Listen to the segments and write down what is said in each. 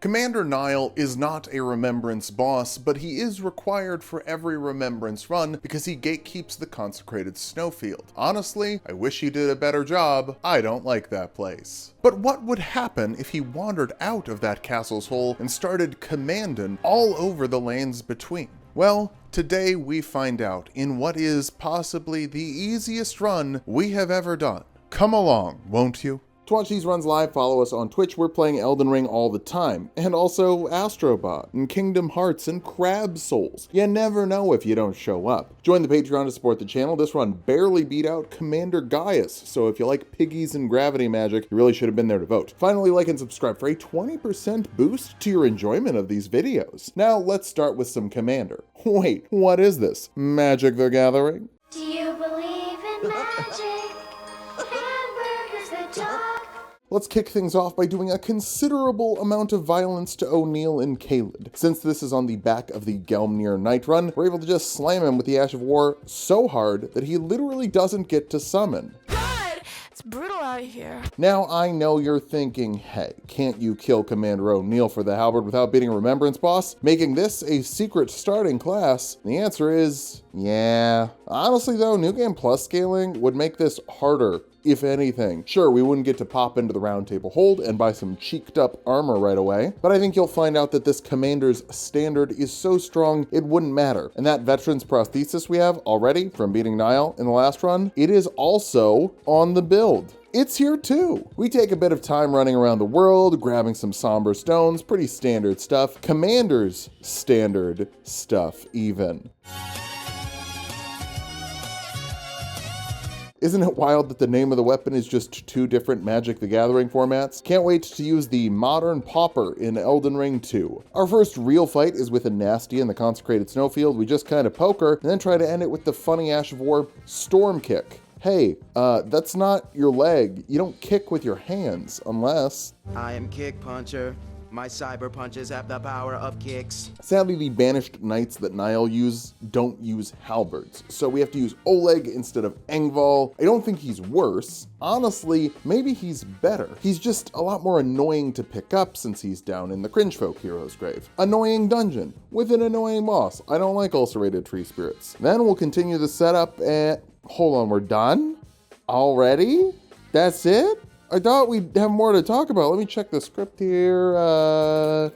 Commander Niall is not a Remembrance boss, but he is required for every Remembrance run because he gatekeeps the Consecrated Snowfield. Honestly, I wish he did a better job. I don't like that place. But what would happen if he wandered out of that castle's hole and started commanding all over the lands between? Well, today we find out in what is possibly the easiest run we have ever done. Come along, won't you? To watch these runs live, follow us on Twitch. We're playing Elden Ring all the time. And also Astrobot, and Kingdom Hearts, and Crab Souls. You never know if you don't show up. Join the Patreon to support the channel. This run barely beat out Commander Gaius, so if you like piggies and gravity magic, you really should have been there to vote. Finally, like and subscribe for a 20% boost to your enjoyment of these videos. Now, let's start with some Commander. Wait, what is this? Magic the Gathering? Do you believe in magic? Hamburgers that talk. Let's kick things off by doing a considerable amount of violence to O'Neill and Caelid. Since this is on the back of the Gelmnir Night run, we're able to just slam him with the Ash of War so hard that he literally doesn't get to summon. God, it's brutal out here. Now I know you're thinking, hey, can't you kill Commander O'Neill for the halberd without beating a Remembrance boss, making this a secret starting class? And the answer is, yeah. Honestly though, New Game Plus scaling would make this harder. If anything. Sure, we wouldn't get to pop into the Round Table Hold and buy some cheeked up armor right away, but I think you'll find out that this commander's standard is so strong it wouldn't matter. And that veteran's prosthesis we have already from beating Niall in the last run, it is also on the build. It's here too. We take a bit of time running around the world, grabbing some somber stones, pretty standard stuff. Commander's standard stuff even. Isn't it wild that the name of the weapon is just two different Magic the Gathering formats? Can't wait to use the modern Pauper in Elden Ring 2. Our first real fight is with a nasty in the Consecrated Snowfield. We just kind of poke her and then try to end it with the funny Ash of War Storm Kick. Hey, that's not your leg. You don't kick with your hands, unless... I am Kick Puncher. My cyber punches have the power of kicks. Sadly, the banished knights that Niall don't use halberds, so we have to use Oleg instead of Engvall. I don't think he's worse. Honestly, maybe he's better. He's just a lot more annoying to pick up since he's down in the Cringefolk hero's grave. Annoying dungeon with an annoying boss. I don't like ulcerated tree spirits. Then we'll continue the setup and... Hold on, we're done? Already? That's it? I thought we'd have more to talk about. Let me check the script here.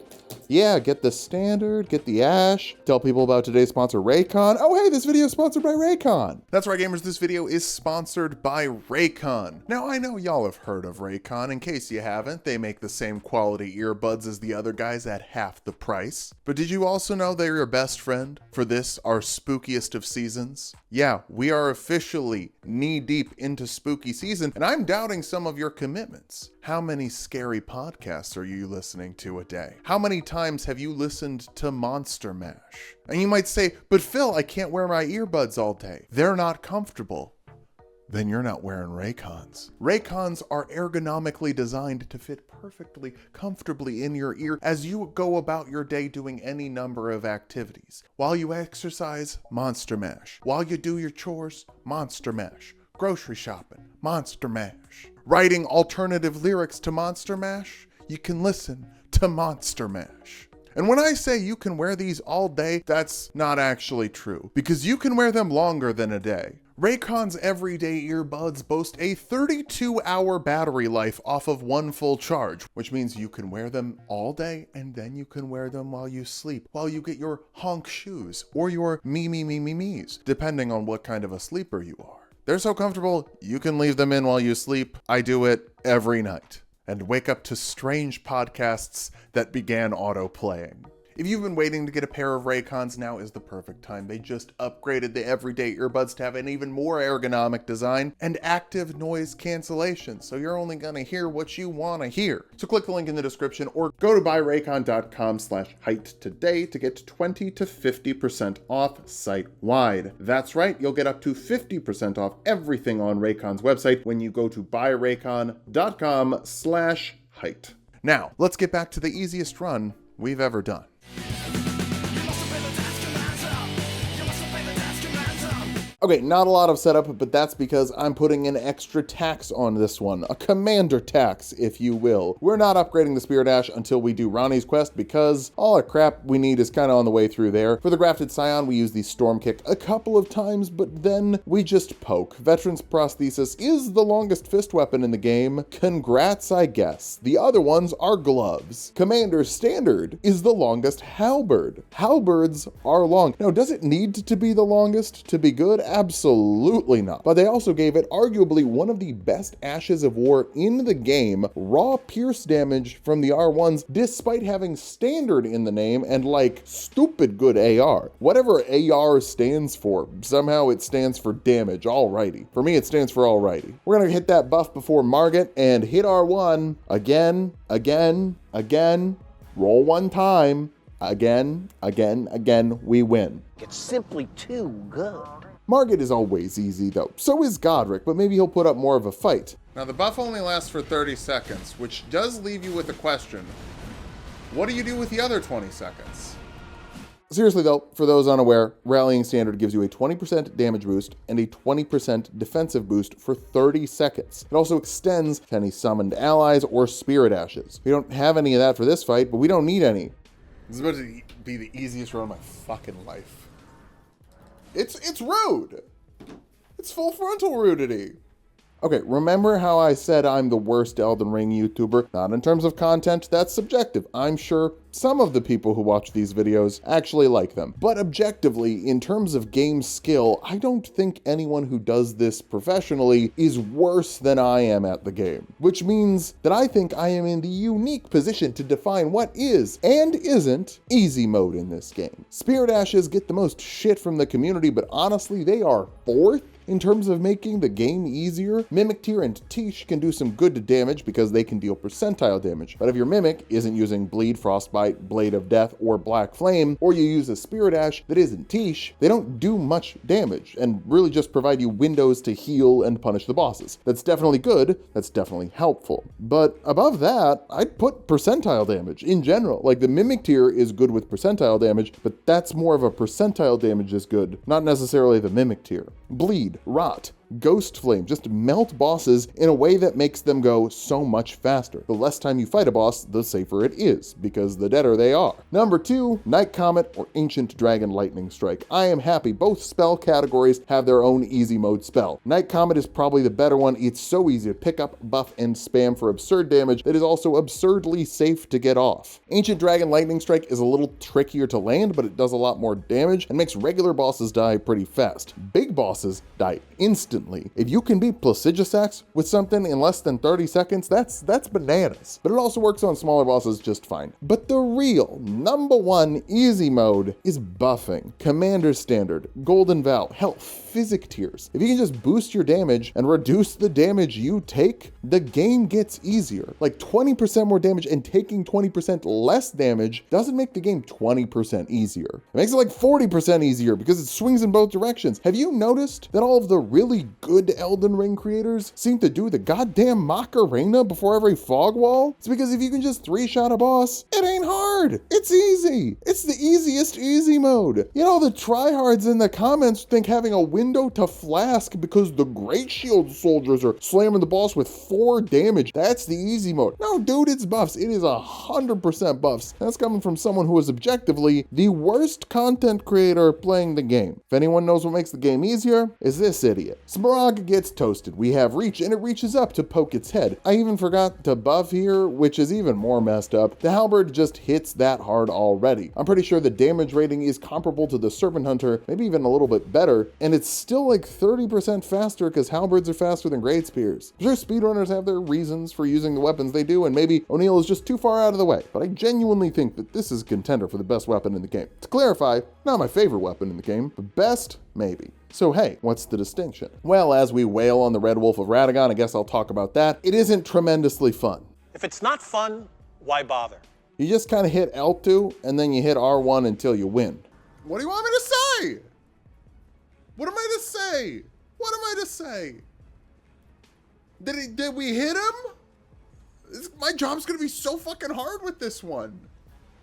Yeah, get the standard, get the Ash, tell people about today's sponsor, Raycon. Oh, hey, this video is sponsored by Raycon. That's right, gamers, this video is sponsored by Raycon. Now, I know y'all have heard of Raycon. In case you haven't, they make the same quality earbuds as the other guys at half the price. But did you also know they're your best friend for this, our spookiest of seasons? Yeah, we are officially knee-deep into spooky season, and I'm doubting some of your commitments. How many scary podcasts are you listening to a day? How many times have you listened to Monster Mash? And you might say, but Phil, I can't wear my earbuds all day. They're not comfortable. Then you're not wearing Raycons. Raycons are ergonomically designed to fit perfectly, comfortably in your ear as you go about your day doing any number of activities. While you exercise, Monster Mash. While you do your chores, Monster Mash. Grocery shopping, Monster Mash. Writing alternative lyrics to Monster Mash, you can listen to Monster Mash. And when I say you can wear these all day, that's not actually true, because you can wear them longer than a day. Raycon's everyday earbuds boast a 32-hour battery life off of one full charge, which means you can wear them all day and then you can wear them while you sleep, while you get your honk shoes or your me's, depending on what kind of a sleeper you are. They're so comfortable, you can leave them in while you sleep. I do it every night and wake up to strange podcasts that began auto-playing. If you've been waiting to get a pair of Raycons, now is the perfect time. They just upgraded the everyday earbuds to have an even more ergonomic design and active noise cancellation, so you're only gonna hear what you wanna hear. So click the link in the description or go to buyraycon.com/height today to get 20 to 50% off site-wide. That's right, you'll get up to 50% off everything on Raycon's website when you go to buyraycon.com/height. Now, let's get back to the easiest run we've ever done. Okay, not a lot of setup, but that's because I'm putting an extra tax on this one. A commander tax, if you will. We're not upgrading the Spirit Ash until we do Ronnie's quest because all the crap we need is kind of on the way through there. For the Grafted Scion, we use the Storm Kick a couple of times, but then we just poke. Veteran's Prosthesis is the longest fist weapon in the game. Congrats, I guess. The other ones are gloves. Commander Standard is the longest halberd. Halberds are long. Now, does it need to be the longest to be good? Absolutely not. But they also gave it arguably one of the best Ashes of War in the game, raw pierce damage from the R1s, despite having standard in the name and like stupid good AR. Whatever AR stands for, somehow it stands for damage, alrighty. For me, it stands for alrighty. We're gonna hit that buff before Margit and hit R1 again, roll one time, again, we win. It's simply too good. Margit is always easy though. So is Godric, but maybe he'll put up more of a fight. Now the buff only lasts for 30 seconds, which does leave you with a question. What do you do with the other 20 seconds? Seriously though, for those unaware, Rallying Standard gives you a 20% damage boost and a 20% defensive boost for 30 seconds. It also extends to any summoned allies or Spirit Ashes. We don't have any of that for this fight, but we don't need any. This is about to be the easiest run of my fucking life. It's rude. It's full frontal rudity. Okay, remember how I said I'm the worst Elden Ring YouTuber? Not in terms of content, that's subjective. I'm sure some of the people who watch these videos actually like them. But objectively, in terms of game skill, I don't think anyone who does this professionally is worse than I am at the game. Which means that I think I am in the unique position to define what is and isn't easy mode in this game. Spirit Ashes get the most shit from the community, but honestly, they are fourth in terms of making the game easier. Mimic Tier and Tish can do some good damage because they can deal percentile damage. But if your Mimic isn't using Bleed, Frostbite, Blade of Death, or Black Flame, or you use a Spirit Ash that isn't Tish, they don't do much damage and really just provide you windows to heal and punish the bosses. That's definitely good, that's definitely helpful. But above that, I'd put percentile damage in general. Like the Mimic Tier is good with percentile damage, but that's more of a percentile damage is good, not necessarily the Mimic Tier. Bleed, Rot, Ghost Flame, just melt bosses in a way that makes them go so much faster. The less time you fight a boss, the safer it is, because the deader they are. Number 2, Night Comet or Ancient Dragon Lightning Strike. I am happy both spell categories have their own easy mode spell. Night Comet is probably the better one. It's so easy to pick up, buff, and spam for absurd damage that is also absurdly safe to get off. Ancient Dragon Lightning Strike is a little trickier to land, but it does a lot more damage and makes regular bosses die pretty fast. Big bosses die instantly. If you can beat Placidusax with something in less than 30 seconds, that's bananas. But it also works on smaller bosses just fine. But the real number 1 easy mode is buffing. Commander Standard, Golden Vow, hell, Physic Tiers. If you can just boost your damage and reduce the damage you take, the game gets easier. Like 20% more damage and taking 20% less damage doesn't make the game 20% easier. It makes it like 40% easier because it swings in both directions. Have you noticed that all of the really good Elden Ring creators seem to do the goddamn Macarena before every fog wall? It's because if you can just 3-shot a boss, it ain't hard. It's easy. It's the easiest easy mode. You know, the tryhards in the comments think having a window to flask because the Great Shield soldiers are slamming the boss with 4 damage. That's the easy mode. No, dude, it's buffs. It is 100% buffs. That's coming from someone who is objectively the worst content creator playing the game. If anyone knows what makes the game easier, is this idiot. Smaragd gets toasted. We have reach and it reaches up to poke its head. I even forgot to buff here, which is even more messed up. The halberd just hits that hard already. I'm pretty sure the damage rating is comparable to the Serpent Hunter, maybe even a little bit better, and it's still like 30% faster because halberds are faster than great spears. I'm sure speedrunners have their reasons for using the weapons they do, and maybe O'Neil is just too far out of the way, but I genuinely think that this is a contender for the best weapon in the game. To clarify, not my favorite weapon in the game, but best, maybe. So hey, what's the distinction? Well, as we wail on the Red Wolf of Radagon, I guess I'll talk about that. It isn't tremendously fun. If it's not fun, why bother? You just kind of hit L2 and then you hit R1 until you win. What do you want me to say? What am I to say? What am I to say? Did we hit him? My job's gonna be so fucking hard with this one.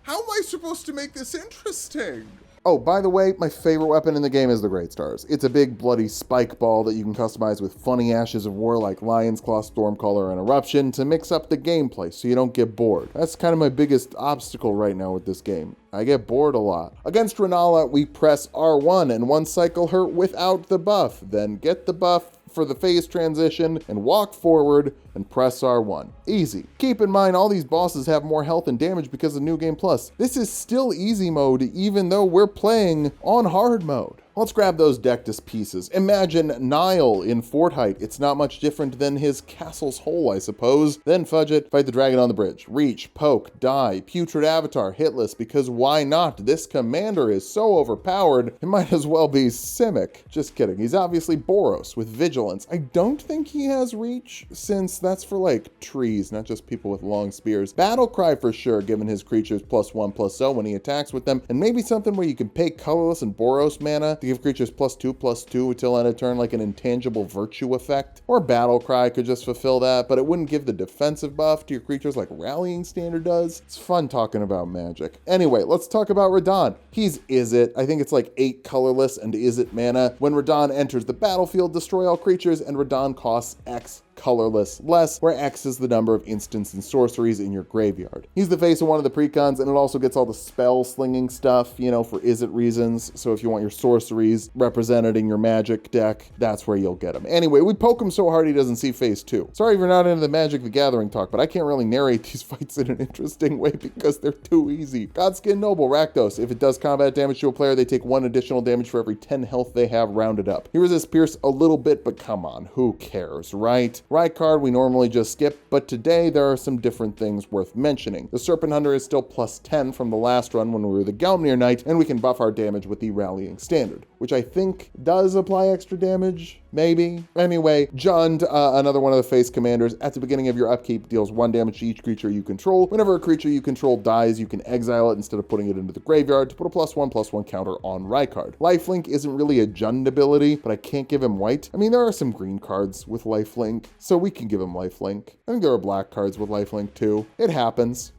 How am I supposed to make this interesting? Oh, by the way, my favorite weapon in the game is the Great Stars. It's a big bloody spike ball that you can customize with funny Ashes of War like Lion's Claw, Stormcaller, and Eruption to mix up the gameplay so you don't get bored. That's kind of my biggest obstacle right now with this game. I get bored a lot. Against Renala, we press R1 and one cycle her without the buff, then get the buff for the phase transition and walk forward and press R1. Easy. Keep in mind all these bosses have more health and damage because of New Game Plus. This is still easy mode even though we're playing on hard mode. Let's grab those Dectus pieces. Imagine Niall in Fort Height. It's not much different than his castle's hole, I suppose. Then fudge it, fight the dragon on the bridge. Reach, poke, die, putrid avatar, hitless, because why not? This commander is so overpowered, it might as well be Simic. Just kidding, he's obviously Boros with vigilance. I don't think he has reach, since that's for like trees, not just people with long spears. Battle cry for sure, given his creatures +1/+0 when he attacks with them, and maybe something where you can pay colorless and Boros mana to give creatures +2/+2 until end of turn, like an intangible virtue effect. Or Battle Cry could just fulfill that, but it wouldn't give the defensive buff to your creatures like Rallying Standard does. It's fun talking about Magic. Anyway, let's talk about Radahn. He's Izzet. I think it's like 8 colorless and Izzet mana. When Radahn enters the battlefield, destroy all creatures, and Radahn costs X colorless less, where X is the number of instants and sorceries in your graveyard. He's the face of one of the precons, and it also gets all the spell slinging stuff, you know, for Izzet reasons. So if you want your sorceries represented in your Magic deck, that's where you'll get him. Anyway, we poke him so hard he doesn't see phase 2. Sorry if you're not into the Magic the Gathering talk, but I can't really narrate these fights in an interesting way because they're too easy. Godskin Noble, Rakdos. If it does combat damage to a player, they take 1 additional damage for every 10 health they have rounded up. He resists Pierce a little bit, but come on, who cares, right? Raycon we normally just skip, but today there are some different things worth mentioning. The Serpent Hunter is still +10 from the last run when we were the Gelmir Knight, and we can buff our damage with the Rallying Standard, which I think does apply extra damage, maybe? Anyway, Jund, another one of the face commanders, at the beginning of your upkeep deals 1 damage to each creature you control. Whenever a creature you control dies, you can exile it instead of putting it into the graveyard to put a +1/+1 counter on Raycon. Lifelink isn't really a Jund ability, but I can't give him white. I mean, there are some green cards with lifelink, so we can give him lifelink. I think there are black cards with lifelink too. It happens.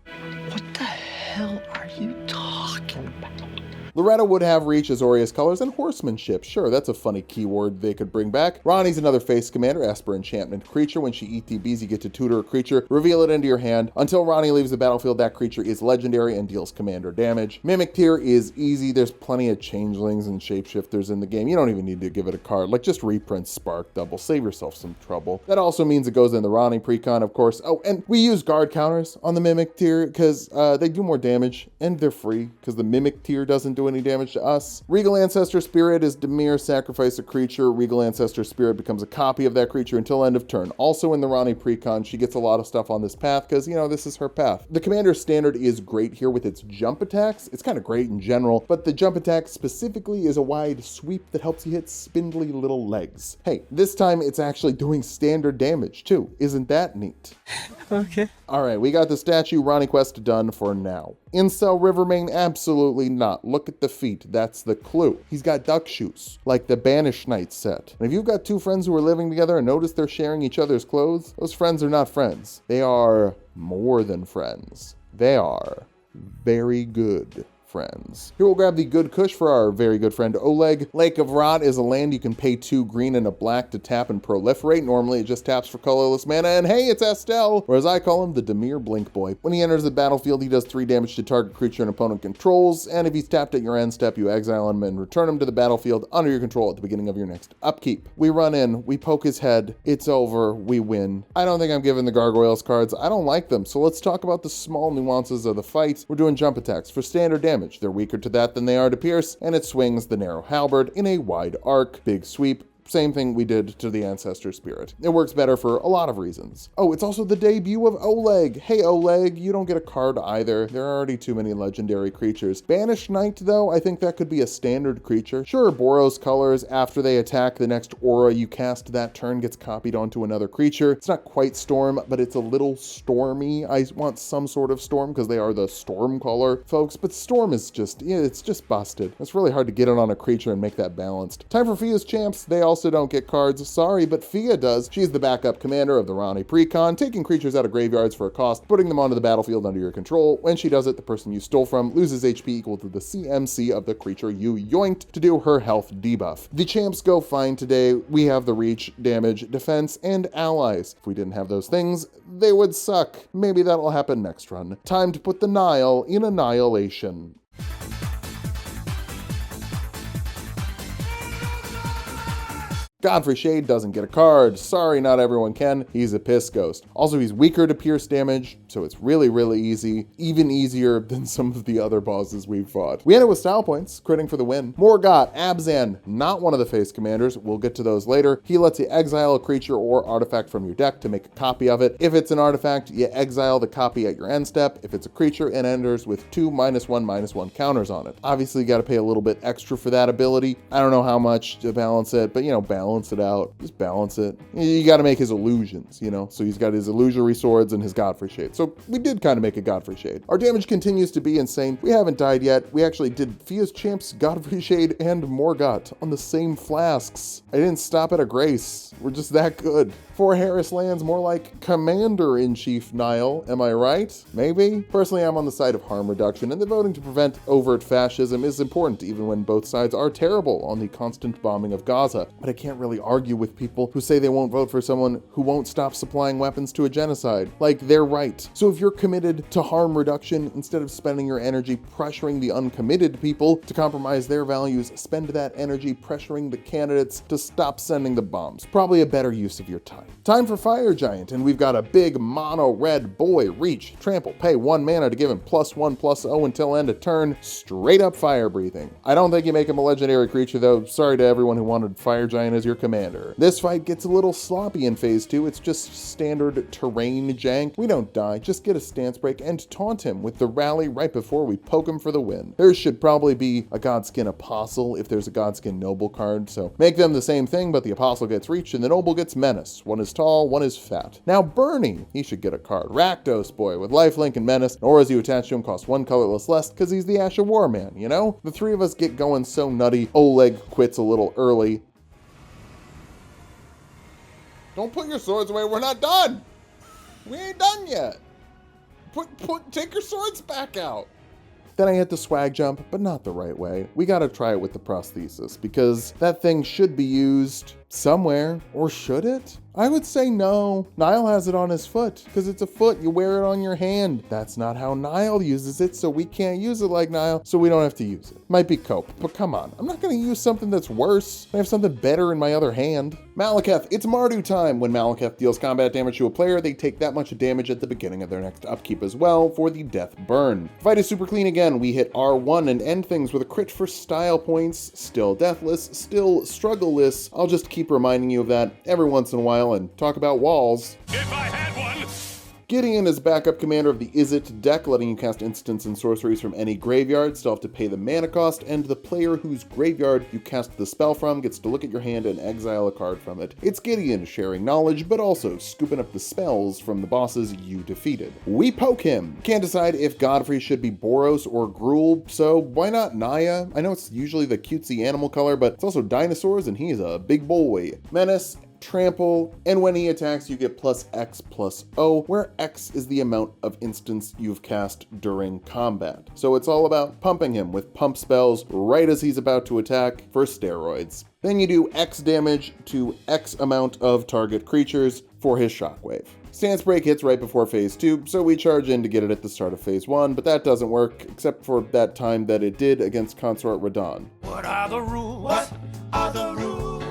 What the hell are you talking about? Loretta would have reach, Azorius colors, and horsemanship. Sure, that's a funny keyword they could bring back. Ronnie's another face commander, Esper enchantment creature. When she ETBs, you get to tutor a creature, reveal it into your hand. Until Ronnie leaves the battlefield, that creature is legendary and deals commander damage. Mimic tier is easy. There's plenty of changelings and shapeshifters in the game. You don't even need to give it a card. Like, just reprint Spark Double. Save yourself some trouble. That also means it goes in the Ronnie precon, of course. Oh, and we use guard counters on the Mimic tier because they do more damage, and they're free because the Mimic tier doesn't do any damage to us. Regal Ancestor Spirit is Dimir, sacrifice a creature. Regal Ancestor Spirit becomes a copy of that creature until end of turn. Also in the Ronnie precon, she gets a lot of stuff on this path because, you know, this is her path. The Commander Standard is great here with its jump attacks. It's kind of great in general, but the jump attack specifically is a wide sweep that helps you hit spindly little legs. Hey, this time it's actually doing standard damage too. Isn't that neat? Okay. All right, we got the statue Ronnie quest done for now. Incel Rivermane? Absolutely not. Look at the feet. That's the clue. He's got duck shoes, like the Banished Knight set. And if you've got 2 friends who are living together and notice they're sharing each other's clothes, those friends are not friends. They are more than friends. They are very good friends. Here we'll grab the good kush for our very good friend Oleg. Lake of Rot is a land you can pay 2 green and a black to tap and proliferate. Normally it just taps for colorless mana, and hey, it's Estelle, or as I call him, the Dimir Blink Boy. When he enters the battlefield, he does 3 damage to target creature an opponent controls, and if he's tapped at your end step, you exile him and return him to the battlefield under your control at the beginning of your next upkeep. We run in, we poke his head, it's over, we win. I don't think I'm giving the Gargoyles cards. I don't like them, so let's talk about the small nuances of the fight. We're doing jump attacks for standard damage. They're weaker to that than they are to pierce, and it swings the narrow halberd in a wide arc. Big sweep. Same thing we did to the Ancestor Spirit. It works better for a lot of reasons. Oh, it's also the debut of Oleg. Hey Oleg, you don't get a card either. There are already too many legendary creatures. Banished Knight though, I think that could be a standard creature. Sure, Boros colors, after they attack, the next aura you cast that turn gets copied onto another creature. It's not quite Storm, but it's a little stormy. I want some sort of Storm because they are the Storm color folks, but Storm is just, yeah, it's just busted. It's really hard to get it on a creature and make that balanced. Time for Fia's Champs. They also also don't get cards. Sorry, but Fia does. She's the backup commander of the Rani Precon, taking creatures out of graveyards for a cost, putting them onto the battlefield under your control. When she does it, the person you stole from loses HP equal to the CMC of the creature you yoinked to do her health debuff. The champs go fine today. We have the reach, damage, defense, and allies. If we didn't have those things, they would suck. Maybe that'll happen next run. Time to put the Niall in Annihilation. Godfrey Shade doesn't get a card. Sorry, not everyone can. He's a piss ghost. Also, he's weaker to pierce damage, so it's really, really easy. Even easier than some of the other bosses we've fought. We end it with style points, critting for the win. Morgott, Abzan, not one of the face commanders. We'll get to those later. He lets you exile a creature or artifact from your deck to make a copy of it. If it's an artifact, you exile the copy at your end step. If it's a creature, it enters with 2 -1/-1 counters on it. Obviously, you got to pay a little bit extra for that ability. I don't know how much to balance it, but balance it out. Just balance it. You got to make his illusions, So he's got his illusory swords and his Godfrey Shade. So we did kind of make a Godfrey Shade. Our damage continues to be insane. We haven't died yet. We actually did Fia's Champs, Godfrey Shade, and Morgott on the same flasks. I didn't stop at a grace. We're just that good. 4 Harris lands, more like Commander-in-Chief Niall, am I right? Maybe? Personally, I'm on the side of harm reduction, and the voting to prevent overt fascism is important, even when both sides are terrible on the constant bombing of Gaza. But I can't really argue with people who say they won't vote for someone who won't stop supplying weapons to a genocide. Like, they're right. So if you're committed to harm reduction, instead of spending your energy pressuring the uncommitted people to compromise their values, spend that energy pressuring the candidates to stop sending the bombs. Probably a better use of your time. Time for Fire Giant, and we've got a big mono red boy. Reach, trample, pay 1 mana to give him +1/+0 until end of turn. Straight up fire breathing. I don't think you make him a legendary creature though. Sorry to everyone who wanted Fire Giant as your commander. This fight gets a little sloppy in phase 2. It's just standard terrain jank. We don't die, just get a stance break and taunt him with the rally right before we poke him for the win. There should probably be a Godskin Apostle if there's a Godskin Noble card, so make them the same thing, but the Apostle gets Reach and the Noble gets Menace. One is tall, one is fat. Now Bernie, he should get a card. Rakdos boy with lifelink and Menace. Auras you attach to him cost 1 colorless less because he's the Ash of War man, The 3 of us get going so nutty. Oleg quits a little early. Don't put your swords away, we're not done! We ain't done yet! Take your swords back out! Then I hit the swag jump, but not the right way. We gotta try it with the prosthesis, because that thing should be used somewhere, or should it? I would say no. Niall has it on his foot, because it's a foot, you wear it on your hand. That's not how Niall uses it, so we can't use it like Niall, so we don't have to use it. Might be cope, but come on, I'm not gonna use something that's worse. I have something better in my other hand. Malekith, it's Mardu time. When Malekith deals combat damage to a player, they take that much damage at the beginning of their next upkeep as well for the death burn. Fight is super clean again. We hit R1 and end things with a crit for style points. Still deathless, still struggleless. I'll just keep reminding you of that every once in a while and talk about walls. If I had one! Gideon is backup commander of the Izzet deck, letting you cast instants and sorceries from any graveyard. Still have to pay the mana cost, and the player whose graveyard you cast the spell from gets to look at your hand and exile a card from it. It's Gideon sharing knowledge, but also scooping up the spells from the bosses you defeated. We poke him. Can't decide if Godfrey should be Boros or Gruul, so why not Naya? I know it's usually the cutesy animal color, but it's also dinosaurs, and he's a big boy. Menace, trample, and when he attacks you get +X/+0, where X is the amount of instants you've cast during combat. So it's all about pumping him with pump spells right as he's about to attack for steroids. Then you do X damage to X amount of target creatures for his shockwave. Stance break hits right before phase 2, so we charge in to get it at the start of phase 1, but that doesn't work, except for that time that it did against Consort Radon. What are the rules? What are the rules?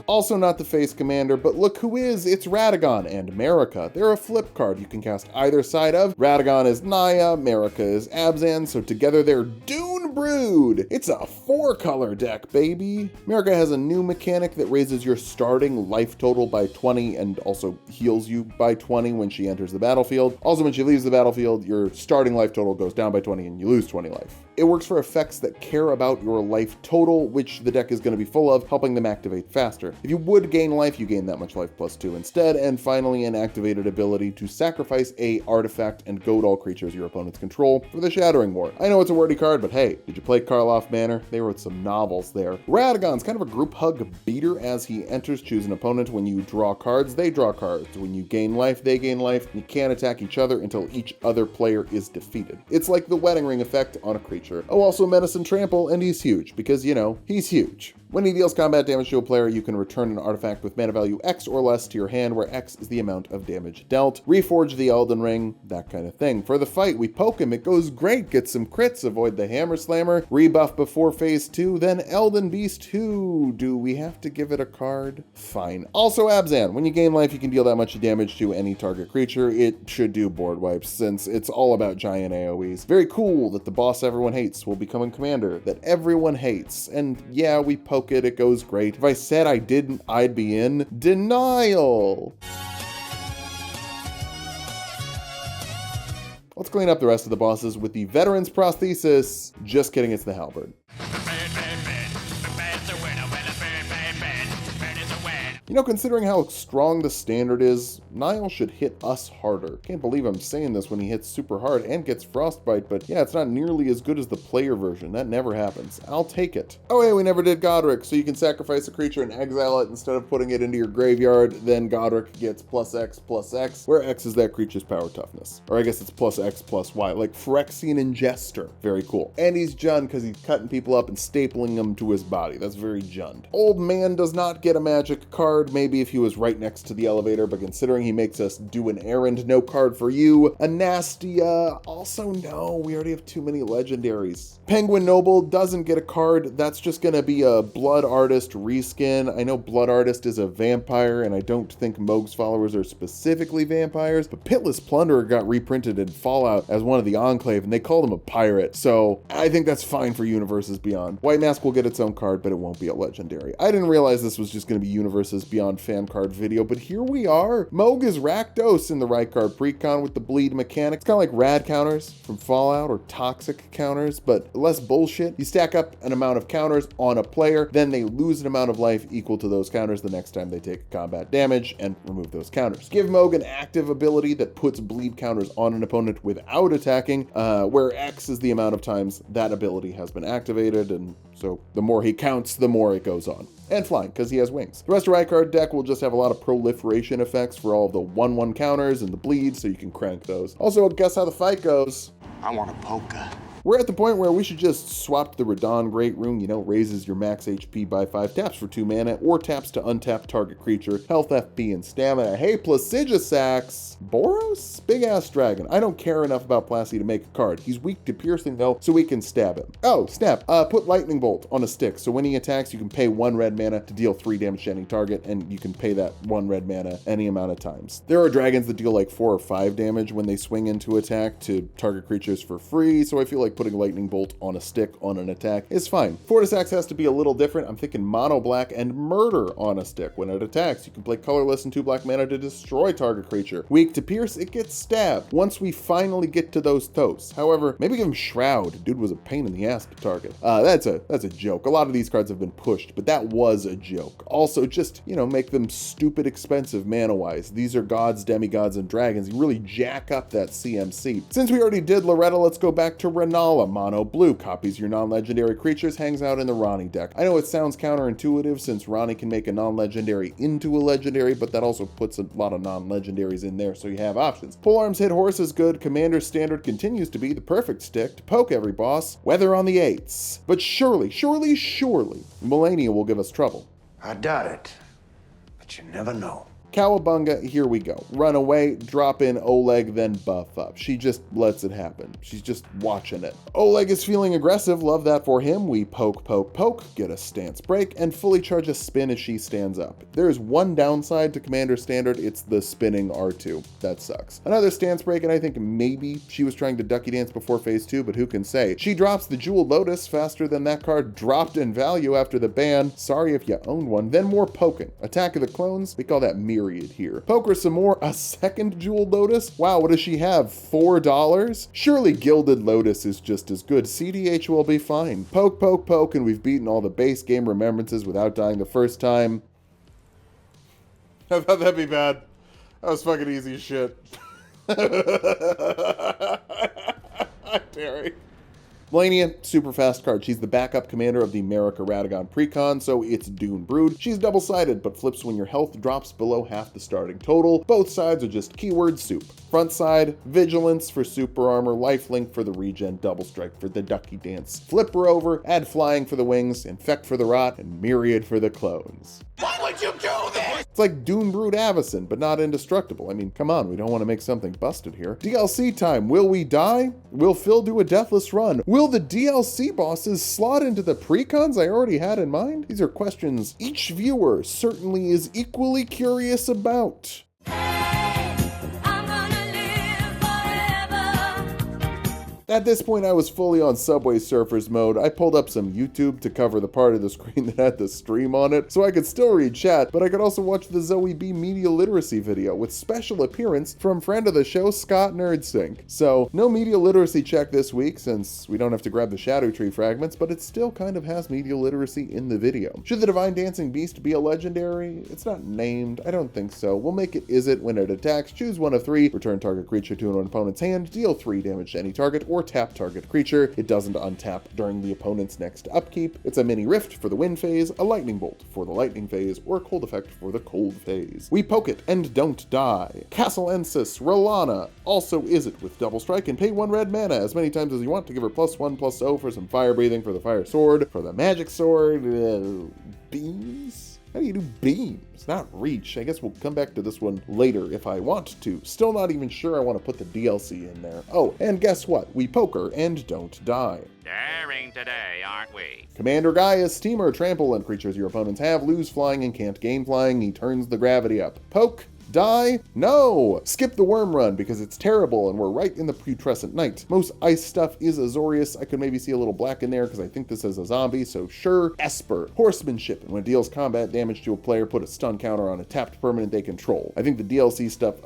Also not the face commander, but look who is, it's Radagon and Marika. They're a flip card you can cast either side of. Radagon is Naya, Marika is Abzan, so together they're Dune Brood. It's a 4-color deck, baby. Marika has a new mechanic that raises your starting life total by 20 and also heals you by 20 when she enters the battlefield. Also, when she leaves the battlefield, your starting life total goes down by 20 and you lose 20 life. It works for effects that care about your life total, which the deck is going to be full of, helping them activate faster. If you would gain life, you gain that much life +2 instead. And finally, an activated ability to sacrifice a artifact and goad all creatures your opponents control for the Shattering Ward. I know it's a wordy card, but hey, Did you play Karloff Manor? They wrote some novels there. Radagon's kind of a group hug beater as he enters. Choose an opponent. When you draw cards, they draw cards. When you gain life, they gain life. You can't attack each other until each other player is defeated. It's like the wedding ring effect on a creature. Oh, also Menace and Trample, and he's huge, because, you know, he's huge. When he deals combat damage to a player, you can return an artifact with mana value X or less to your hand, where X is the amount of damage dealt. Reforge the Elden Ring, that kind of thing. For the fight, we poke him, it goes great, get some crits, avoid the Hammer Slammer, rebuff before phase 2, then Elden Beast 2. Do we have to give it a card? Fine. Also Abzan, when you gain life, you can deal that much damage to any target creature. It should do board wipes, since it's all about giant AoEs. Very cool that the boss everyone hates will become a commander that everyone hates. And yeah, we poke it goes great. If I said I didn't, I'd be in denial. Let's clean up the rest of the bosses with the Veteran's Prosthesis. Just kidding, it's the Halberd. You know, considering how strong the standard is, Niall should hit us harder. Can't believe I'm saying this when he hits super hard and gets Frostbite, but yeah, it's not nearly as good as the player version. That never happens. I'll take it. Oh yeah, we never did Godric, so you can sacrifice a creature and exile it instead of putting it into your graveyard. Then Godric gets +X, where X is that creature's power toughness. Or I guess it's +X+Y, like Phyrexian Ingester. Very cool. And he's Jund because he's cutting people up and stapling them to his body. That's very Jund. Old man does not get a magic card. Maybe if he was right next to the elevator, but considering he makes us do an errand, no card for you. Anastia, also no, we already have too many legendaries. Penguin Noble doesn't get a card. That's just gonna be a Blood Artist reskin. I know Blood Artist is a vampire, and I don't think Mohg's followers are specifically vampires, but Pitless Plunderer got reprinted in Fallout as one of the Enclave, and they called him a pirate, so I think that's fine for Universes Beyond. White Mask will get its own card, but it won't be a legendary. I didn't realize this was just gonna be Universes Beyond fan card video, but here we are. Mohg is Rakdos in the right card precon with the bleed mechanic. It's kind of like rad counters from Fallout or toxic counters, but less bullshit. You stack up an amount of counters on a player, then they lose an amount of life equal to those counters the next time they take combat damage, and remove those counters. Give Mohg an active ability that puts bleed counters on an opponent without attacking, where X is the amount of times that ability has been activated, and so the more he counts, the more it goes on. And flying, because he has wings. The rest of right card deck will just have a lot of proliferation effects for all of the 1/1 counters and the bleed, so you can crank those. Also, guess how the fight goes? I want a polka. We're at the point where we should just swap the Radon Great Rune, you know, raises your max HP by 5, taps for 2 mana, or taps to untap target creature, health, FP, and stamina. Hey, Placidusax! Boros? Big ass dragon. I don't care enough about Placy to make a card. He's weak to piercing though, so we can stab him. Oh, snap. Put Lightning Bolt on a stick, so when he attacks, you can pay 1 red mana to deal 3 damage to any target, and you can pay that 1 red mana any amount of times. There are dragons that deal like 4 or 5 damage when they swing into attack to target creatures for free, so I feel like putting Lightning Bolt on a stick on an attack is fine. Fortisax has to be a little different. I'm thinking mono black and murder on a stick. When it attacks, you can play colorless and 2 black mana to destroy target creature. Weak to pierce, it gets stabbed once we finally get to those Thos. However, maybe give him Shroud. Dude was a pain in the ass to target. That's a joke. A lot of these cards have been pushed, but that was a joke. Also, just, you know, make them stupid expensive mana-wise. These are gods, demigods, and dragons. You really jack up that CMC. Since we already did Loretta, let's go back to Renala. Mono blue, copies your non-legendary creatures, hangs out in the Ronnie deck. I know it sounds counterintuitive since Ronnie can make a non-legendary into a legendary, but that also puts a lot of non-legendaries in there, so you have options. Polearm's Hit Horse is good. Commander Standard continues to be the perfect stick to poke every boss, weather on the 8s. But surely, Melania will give us trouble. I doubt it, but you never know. Cowabunga, here we go. Run away, drop in Oleg, then buff up. She just lets it happen. She's just watching it. Oleg is feeling aggressive, love that for him. We poke, get a stance break, and fully charge a spin as she stands up. There is one downside to Commander Standard, it's the spinning R2. That sucks. Another stance break, and I think maybe she was trying to ducky dance before phase 2, but who can say? She drops the Jeweled Lotus faster than that card dropped in value after the ban. Sorry if you owned one. Then more poking. Attack of the Clones, we call that Myriad here. Poke her some more, a second Jeweled Lotus? Wow, what does she have, $4? Surely Gilded Lotus is just as good. CDH will be fine. Poke, and we've beaten all the base game remembrances without dying the first time. I thought that'd be bad. That was fucking easy as shit. Terry. Melania, super fast card. She's the backup commander of the Marika Radagon Precon, so it's Dune Brood. She's double-sided, but flips when your health drops below half the starting total. Both sides are just keyword soup. Front side, Vigilance for super armor, Lifelink for the regen, Double Strike for the ducky dance. Flip her over, add Flying for the wings, Infect for the rot, and Myriad for the clones. Why would you do this? It's like Dune Brood Avacyn, but not indestructible. I mean, come on, we don't want to make something busted here. DLC time. Will we die? Will Phil do a deathless run? Will the DLC bosses slot into the precons I already had in mind? These are questions each viewer certainly is equally curious about. At this point, I was fully on Subway Surfers mode. I pulled up some YouTube to cover the part of the screen that had the stream on it, so I could still read chat, but I could also watch the Zoe B media literacy video with special appearance from friend of the show, Scott Nerdsync. So, no media literacy check this week, since we don't have to grab the Shadow Tree fragments, but it still kind of has media literacy in the video. Should the Divine Dancing Beast be a legendary? It's not named. I don't think so. We'll make it is it when it attacks. Choose one of 3, return target creature to an opponent's hand, deal 3 damage to any target, or tap target creature. It doesn't untap during the opponent's next upkeep. It's a mini rift for the wind phase, a lightning bolt for the lightning phase, or a cold effect for the cold phase. We poke it and don't die. Castellensis, Rolana, also is it with double strike and pay 1 red mana as many times as you want to give her +1/+0 for some fire breathing for the fire sword. For the magic sword, beams? How do you do beams? Not reach. I guess we'll come back to this one later if I want to. Still not even sure I want to put the DLC in there. Oh, and guess what? We poker and don't die. Daring today, aren't we? Commander Gaia's Steamer, trample, and creatures your opponents have lose flying and can't gain flying. He turns the gravity up. Poke. Die? No! Skip the worm run because it's terrible and we're right in the putrescent night. Most ice stuff is Azorius. I could maybe see a little black in there because I think this is a zombie, so sure. Esper, horsemanship, and when it deals combat damage to a player, put a stun counter on a tapped permanent they control. I think the DLC stuff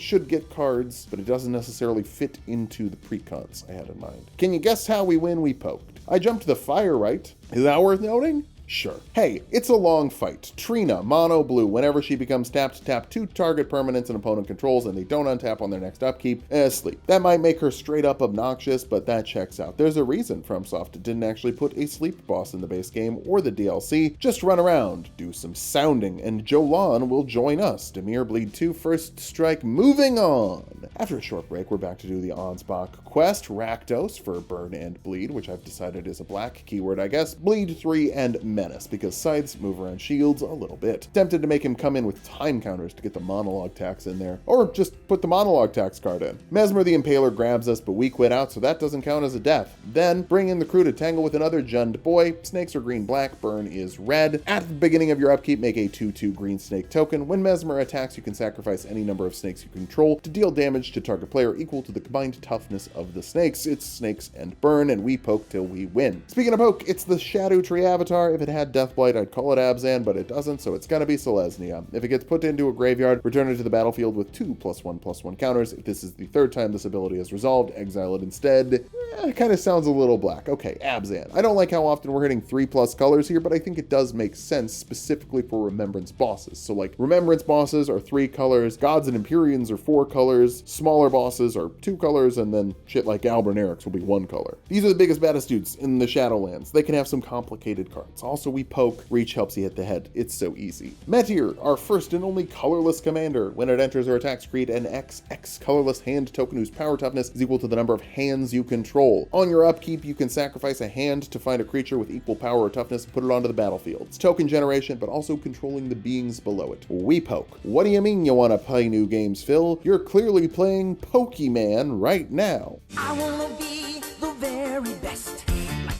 should get cards, but it doesn't necessarily fit into the precons I had in mind. Can you guess how we win? We poked. I jumped the fire right. Is that worth noting? Sure. Hey, it's a long fight. Trina, mono blue. Whenever she becomes tapped, tap 2 target permanents an opponent controls and they don't untap on their next upkeep. Sleep. That might make her straight up obnoxious, but that checks out. There's a reason FromSoft didn't actually put a sleep boss in the base game or the DLC. Just run around, do some sounding, and Jolan will join us. Demir bleed 2, first strike, moving on. After a short break, we're back to do the Ansbach quest. Rakdos for burn and bleed, which I've decided is a black keyword, I guess. Bleed 3 and menace, because sides move around shields a little bit. Tempted to make him come in with time counters to get the monologue tax in there, or just put the monologue tax card in. Mesmer the Impaler grabs us, but we quit out, so that doesn't count as a death. Then, bring in the crew to tangle with another Jund boy. Snakes are green-black, burn is red. At the beginning of your upkeep, make a 2/2 green snake token. When Mesmer attacks, you can sacrifice any number of snakes you control to deal damage to target player equal to the combined toughness of the snakes. It's snakes and burn, and we poke till we win. Speaking of poke, it's the Shadow Tree avatar. If it had Deathblight, I'd call it Abzan, but it doesn't, so it's gonna be Selesnya. If it gets put into a graveyard, return it to the battlefield with 2 +1/+1 counters. If this is the 3rd time this ability is resolved, exile it instead. It kind of sounds a little black. Okay, Abzan. I don't like how often we're hitting 3+ colors here, but I think it does make sense specifically for Remembrance bosses. So like, Remembrance bosses are 3 colors, Gods and Empyreans are 4 colors, smaller bosses are 2 colors, and then shit like Albert Eric's will be 1 color. These are the biggest, baddest dudes in the Shadowlands. They can have some complicated cards. Also, we poke, reach helps you hit the head. It's so easy. Meteor, our first and only colorless commander. When it enters or attacks, create an XX colorless hand token whose power toughness is equal to the number of hands you control. On your upkeep, you can sacrifice a hand to find a creature with equal power or toughness and put it onto the battlefield. It's token generation, but also controlling the beings below it. We poke. What do you mean you want to play new games, Phil? You're clearly playing Pokemon right now. I wanna be the very best.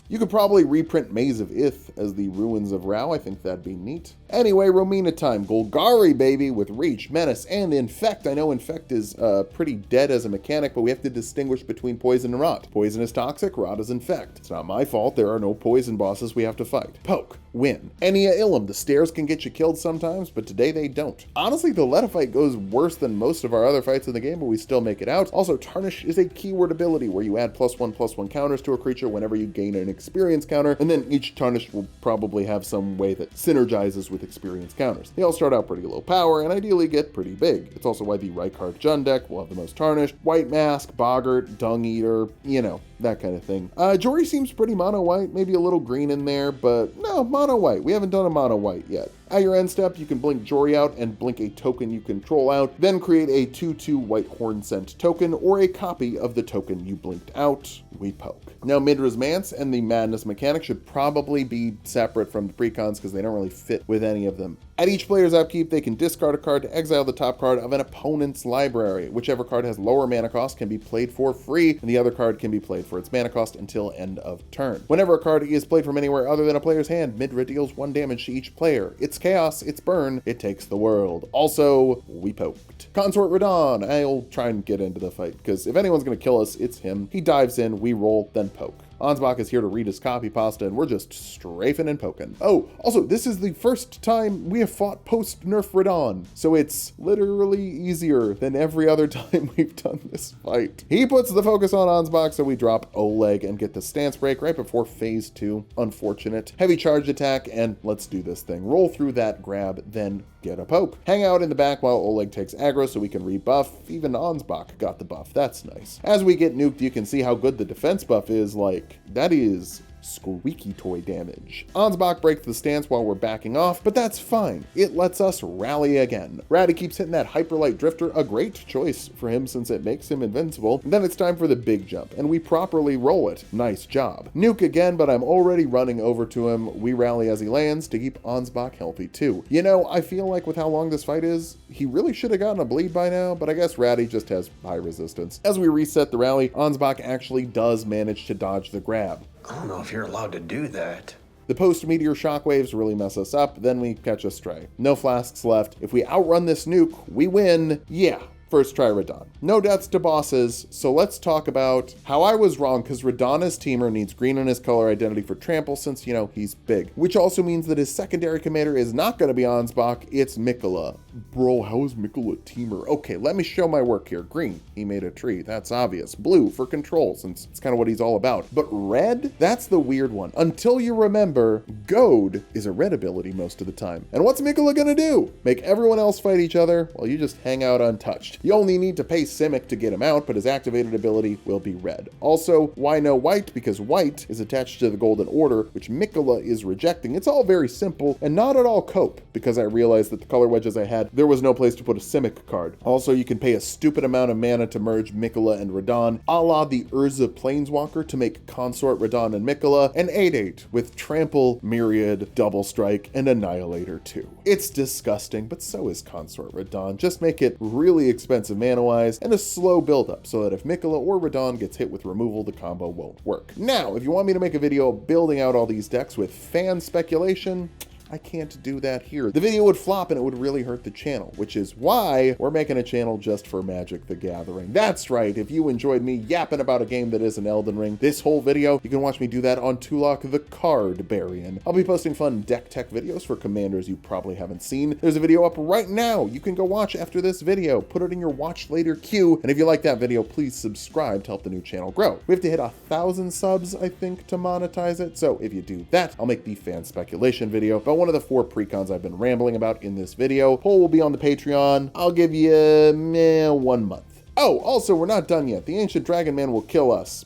You could probably reprint Maze of Ith as the Ruins of Rao. I think that'd be neat. Anyway, Romina time. Golgari, baby, with Reach, Menace, and Infect. I know Infect is pretty dead as a mechanic, but we have to distinguish between Poison and Rot. Poison is toxic, Rot is Infect. It's not my fault. There are no poison bosses we have to fight. Poke. Win. Enia Ilum. The stairs can get you killed sometimes, but today they don't. Honestly, the Letta fight goes worse than most of our other fights in the game, but we still make it out. Also, Tarnish is a keyword ability where you add +1/+1 counters to a creature whenever you gain an experience counter, and then each Tarnish will probably have some way that synergizes with experience counters. They all start out pretty low power and ideally get pretty big. It's also why the Raycon Jund deck will have the most Tarnish. White Mask, Boggart, Dung Eater, you know, that kind of thing. Jory seems pretty mono white, maybe a little green in there, but no, mono white. We haven't done a mono white yet. At your end step, you can blink Jory out and blink a token you control out, then create a 2/2 white horn scent token or a copy of the token you blinked out. We poke. Now, Midra's Mance and the Madness mechanic should probably be separate from the precons because they don't really fit with any of them. At each player's upkeep, they can discard a card to exile the top card of an opponent's library. Whichever card has lower mana cost can be played for free, and the other card can be played for its mana cost until end of turn. Whenever a card is played from anywhere other than a player's hand, Midra deals 1 damage to each player. It's chaos, it's burn, it takes the world. Also, we poked. Consort Radon. I'll try and get into the fight, because if anyone's going to kill us, it's him. He dives in, we roll, then poke. Ansbach is here to read his copy pasta, and we're just strafing and poking. Oh, also, this is the first time we have fought post-nerf Radon, so it's literally easier than every other time we've done this fight. He puts the focus on Ansbach, so we drop Oleg and get the stance break right before phase 2. Unfortunate. Heavy charge attack, and let's do this thing. Roll through that grab, then get a poke. Hang out in the back while Oleg takes aggro so we can rebuff. Even Ansbach got the buff. That's nice. As we get nuked, you can see how good the defense buff is. Like, that is squeaky toy damage. Ansbach breaks the stance while we're backing off, but that's fine. It lets us rally again. Ratty keeps hitting that Hyperlight Drifter, a great choice for him since it makes him invincible. And then it's time for the big jump, and we properly roll it. Nice job. Nuke again, but I'm already running over to him. We rally as he lands to keep Ansbach healthy too. You know, I feel like with how long this fight is, he really should have gotten a bleed by now, but I guess Ratty just has high resistance. As we reset the rally, Ansbach actually does manage to dodge the grab. I don't know if you're allowed to do that. The post-meteor shockwaves really mess us up, then we catch a stray. No flasks left. If we outrun this nuke, we win. Yeah. First try Radon. No deaths to bosses, so let's talk about how I was wrong, because Radon teamer needs green on his color identity for trample since, you know, he's big. Which also means that his secondary commander is not going to be Ansbach, it's Mikola. Bro, how is Mikola teamer? Okay, let me show my work here. Green, he made a tree, that's obvious. Blue for control, since it's kind of what he's all about. But red, that's the weird one. Until you remember, Goad is a red ability most of the time. And what's Mikola gonna do? Make everyone else fight each other while you just hang out untouched. You only need to pay Simic to get him out, but his activated ability will be red. Also, why no white? Because white is attached to the Golden Order, which Mikola is rejecting. It's all very simple and not at all cope, because I realized that the color wedges I had, there was no place to put a Simic card. Also, you can pay a stupid amount of mana to merge Mikola and Radon, a la the Urza Planeswalker to make Consort Radon and Mikola, and 8/8 with Trample, Myriad, Double Strike, and Annihilator too. It's disgusting, but so is Consort Radon. Just make it really expensive mana-wise and a slow build-up so that if Mikola or Radon gets hit with removal, the combo won't work. Now, if you want me to make a video building out all these decks with fan speculation, I can't do that here. The video would flop and it would really hurt the channel, which is why we're making a channel just for Magic the Gathering. That's right, if you enjoyed me yapping about a game that is an Elden Ring, this whole video, you can watch me do that on Tulok the Cardbarian. I'll be posting fun deck tech videos for commanders you probably haven't seen. There's a video up right now you can go watch after this video. Put it in your watch later queue, and if you like that video, please subscribe to help the new channel grow. We have to hit 1,000 subs, I think, to monetize it, so if you do that, I'll make the fan speculation video about one of the 4 precons I've been rambling about in this video. Poll will be on the Patreon. I'll give you 1 month. Oh, also, we're not done yet. The Ancient Dragon Man will kill us.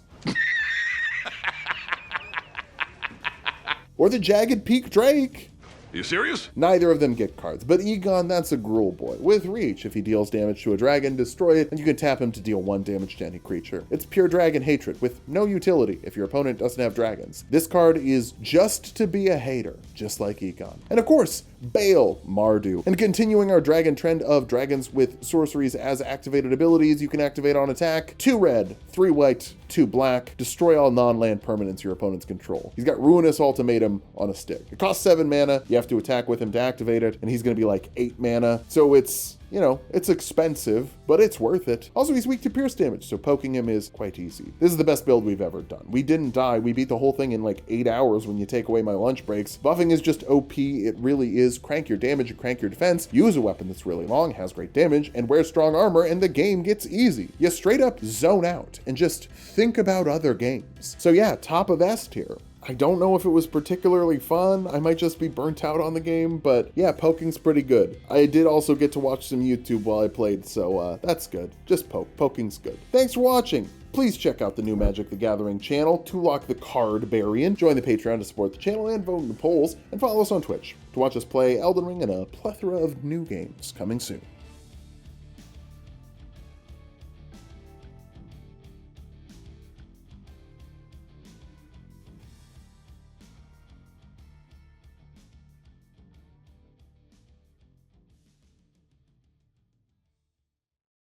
Or the Jagged Peak Drake. You serious? Neither of them get cards, but Egon, that's a Gruul boy. With reach, if he deals damage to a dragon, destroy it, and you can tap him to deal 1 damage to any creature. It's pure dragon hatred, with no utility if your opponent doesn't have dragons. This card is just to be a hater, just like Egon. And of course, Bale, Mardu. And continuing our dragon trend of dragons with sorceries as activated abilities you can activate on attack, 2 red, 3 white, 2 black, destroy all non-land permanents your opponents control. He's got Ruinous Ultimatum on a stick. It costs 7 mana, you have to attack with him to activate it, and he's gonna be like 8 mana, so it's, you know, it's expensive, but it's worth it. Also, he's weak to pierce damage, so poking him is quite easy. This is the best build we've ever done. We didn't die, we beat the whole thing in like 8 hours when you take away my lunch breaks. Buffing is just OP, it really is. Crank your damage and crank your defense, use a weapon that's really long, has great damage, and wear strong armor, and the game gets easy. You straight up zone out and just think about other games. So yeah, top of S tier. I don't know if it was particularly fun. I might just be burnt out on the game, but yeah, poking's pretty good. I did also get to watch some YouTube while I played, so that's good. Just poke. Poking's good. Thanks for watching. Please check out the new Magic the Gathering channel, Tulok the Cardbarian, join the Patreon to support the channel and vote in the polls, and follow us on Twitch to watch us play Elden Ring and a plethora of new games coming soon.